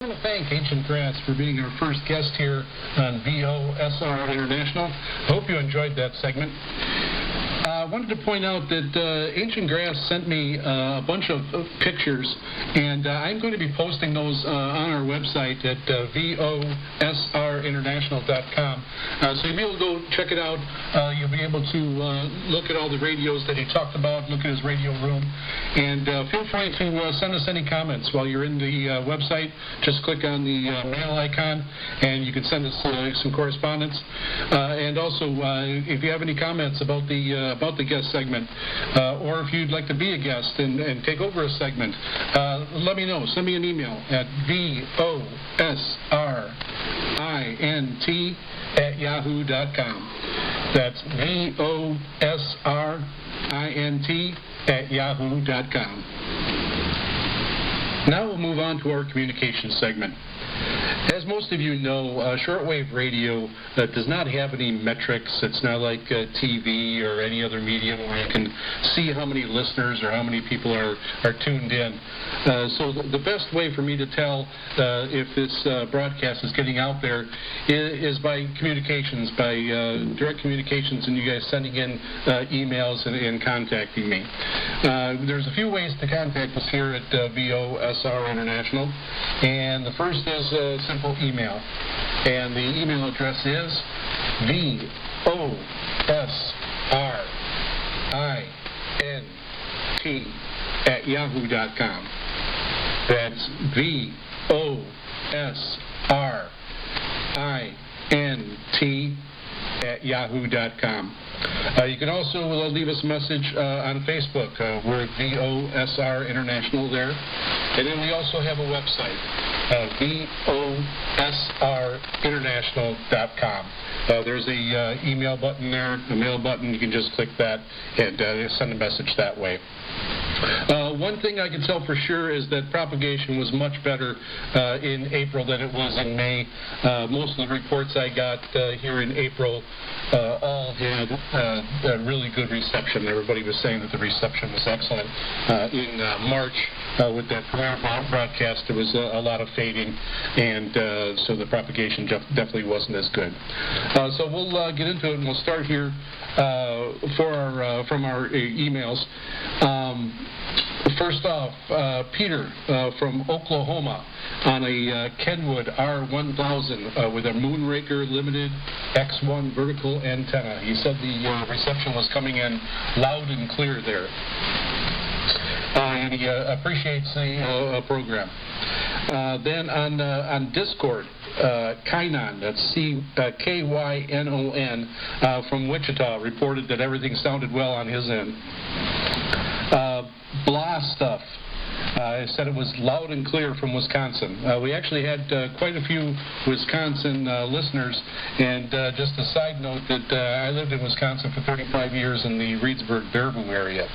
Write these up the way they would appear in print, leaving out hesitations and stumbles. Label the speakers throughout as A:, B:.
A: I want to thank Ancient Grass for being our first guest here on VOSR International. I hope you enjoyed that segment. I wanted to point out that Ancient Grass sent me a bunch of pictures, and I'm going to be posting those on our website at VOSRinternational.com. So you'll be able to go check it out. You'll be able to look at all the radios that he talked about, look at his radio room, and feel free to send us any comments while you're in the website. Just click on the mail icon, and you can send us some correspondence. And also, if you have any comments about the guest segment, or if you'd like to be a guest and take over a segment, let me know. Send me an email at VOSRINT@yahoo.com. That's VOSRINT@yahoo.com. Now we'll move on to our communication segment. As most of you know, shortwave radio does not have any metrics. It's not like TV or any other medium where you can see how many listeners or how many people are tuned in. So the best way for me to tell if this broadcast is getting out there is by communications, by direct communications, and you guys sending in emails and contacting me. There's a few ways to contact us here at VOSR International, and the first is simple email, and the email address is VOSRINT@yahoo.com. That's VOSRINT@yahoo.com. You can also leave us a message on Facebook. We're at VOSR International there. And then we also have a website, VOSRinternational.com. There's a email button there, a mail button. You can just click that and send a message that way. One thing I can tell for sure is that propagation was much better in April than it was in May. Most of the reports I got here in April all had a really good reception. Everybody was saying that the reception was excellent. In March, with that premiere broadcast, there was a lot of fading, and so the propagation definitely wasn't as good. So we'll get into it, and we'll start here from our emails. First off, Peter from Oklahoma on a Kenwood R1000 with a Moonraker Limited X1 vertical antenna. He said the reception was coming in loud and clear there. And he appreciates the program. Then on Discord, Kynon, that's Kynon, from Wichita, reported that everything sounded well on his end. Blah Stuff said it was loud and clear from Wisconsin. We actually had quite a few Wisconsin listeners, and just a side note that I lived in Wisconsin for 35 years in the Reedsburg-Baraboo area.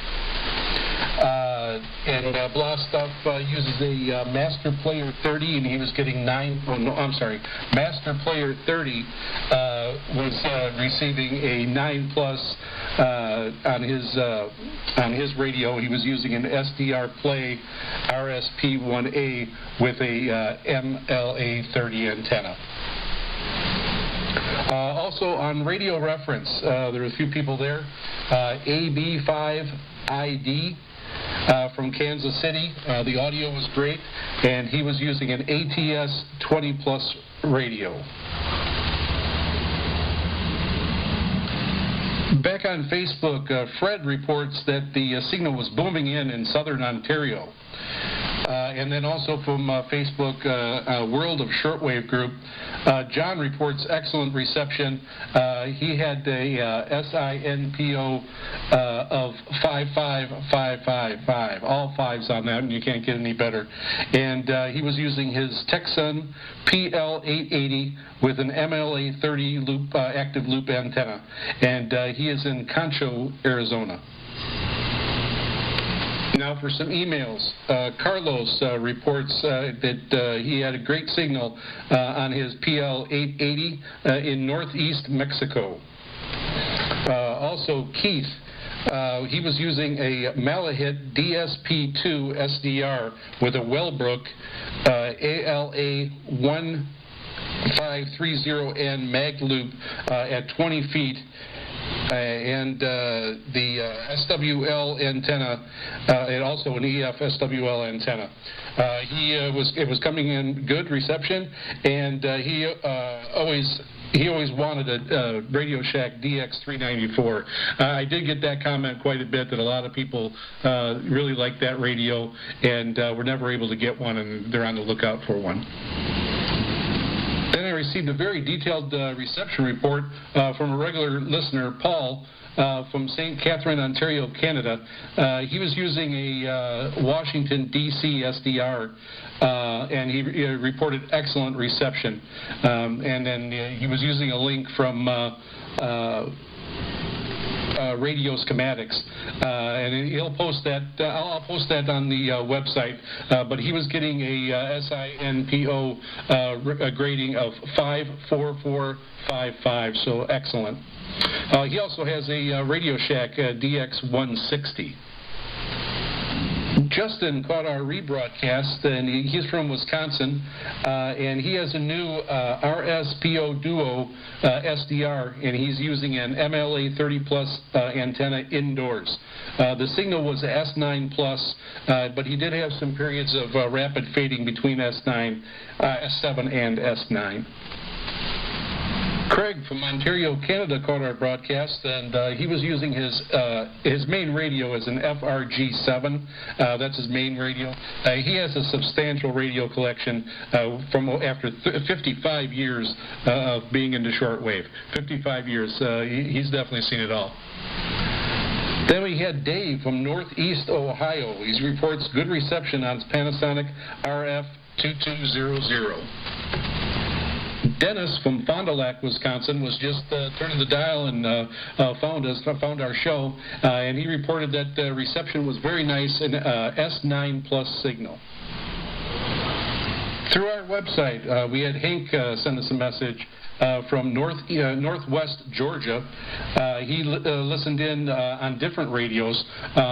A: And Blah Stuff uses a Master Player 30, and he was getting Master Player 30 was receiving a 9+ on his radio. He was using an SDR Play RSP1A with a MLA 30 antenna. Also on Radio Reference, there were a few people there. AB5ID from Kansas City. The audio was great, and he was using an ATS 20+ radio. Back on Facebook, Fred reports that the signal was booming in southern Ontario. And then also from Facebook, World of Shortwave Group, John reports excellent reception. He had a SINPO of 55555, all fives on that, and you can't get any better. And he was using his Texan PL880 with an MLA 30 loop, active loop antenna. And he is in Concho, Arizona. Now for some emails. Carlos reports that he had a great signal on his PL880 in northeast Mexico. Also, Keith He was using a Malahit DSP2 SDR with a Wellbrook ALA 1530N mag loop at 20 feet. And the SWL antenna, and also an EF SWL antenna. It was coming in good reception, and he always wanted a Radio Shack DX394. I did get that comment quite a bit, that a lot of people really like that radio, and were never able to get one, and they're on the lookout for one. Then I received a very detailed reception report from a regular listener, Paul, from St. Catherine, Ontario, Canada. He was using a Washington, D.C. SDR, and he reported excellent reception. And then he was using a link from radio schematics, and he'll post that. I'll post that on the website. But he was getting a SINPO grading of 54455, so excellent. He also has a Radio Shack DX160. Justin caught our rebroadcast, and he's from Wisconsin, and he has a new RSPO Duo SDR, and he's using an MLA 30 plus antenna indoors. The signal was S9 plus, but he did have some periods of rapid fading between S7 and S9. Craig from Ontario, Canada caught our broadcast, and he was using his main radio as an FRG7. That's his main radio. He has a substantial radio collection from after 55 years of being into shortwave. 55 years. He's definitely seen it all. Then we had Dave from Northeast Ohio. He reports good reception on his Panasonic RF2200. Dennis from Fond du Lac, Wisconsin, was just turning the dial and found our show, and he reported that the reception was very nice in S9 plus signal. Through our website, we had Hank send us a message from northwest Georgia. He listened in on different radios,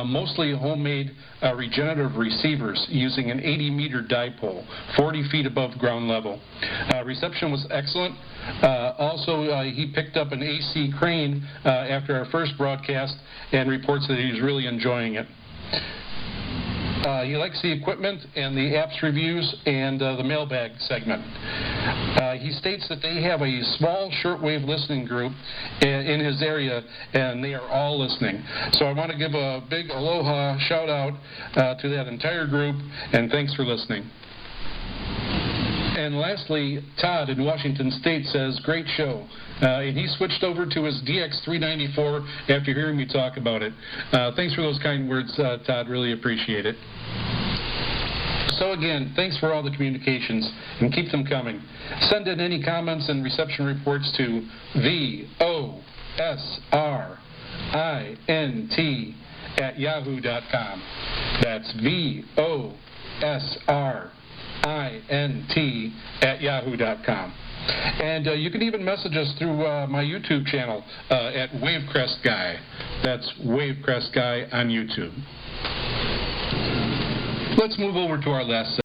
A: mostly homemade regenerative receivers using an 80-meter dipole, 40 feet above ground level. Reception was excellent. Also, he picked up an AC crane after our first broadcast and reports that he was really enjoying it. He likes the equipment and the apps reviews and the mailbag segment. He states that they have a small shortwave listening group in his area, and they are all listening. So I want to give a big aloha shout out to that entire group, and thanks for listening. And lastly, Todd in Washington State says, great show. And he switched over to his DX394 after hearing me talk about it. Thanks for those kind words, Todd. Really appreciate it. So again, thanks for all the communications, and keep them coming. Send in any comments and reception reports to VOSRINT@yahoo.com. That's VOSRINT@yahoo.com. And you can even message us through my YouTube channel at Wavecrest Guy. That's Wavecrest Guy on YouTube. Let's move over to our last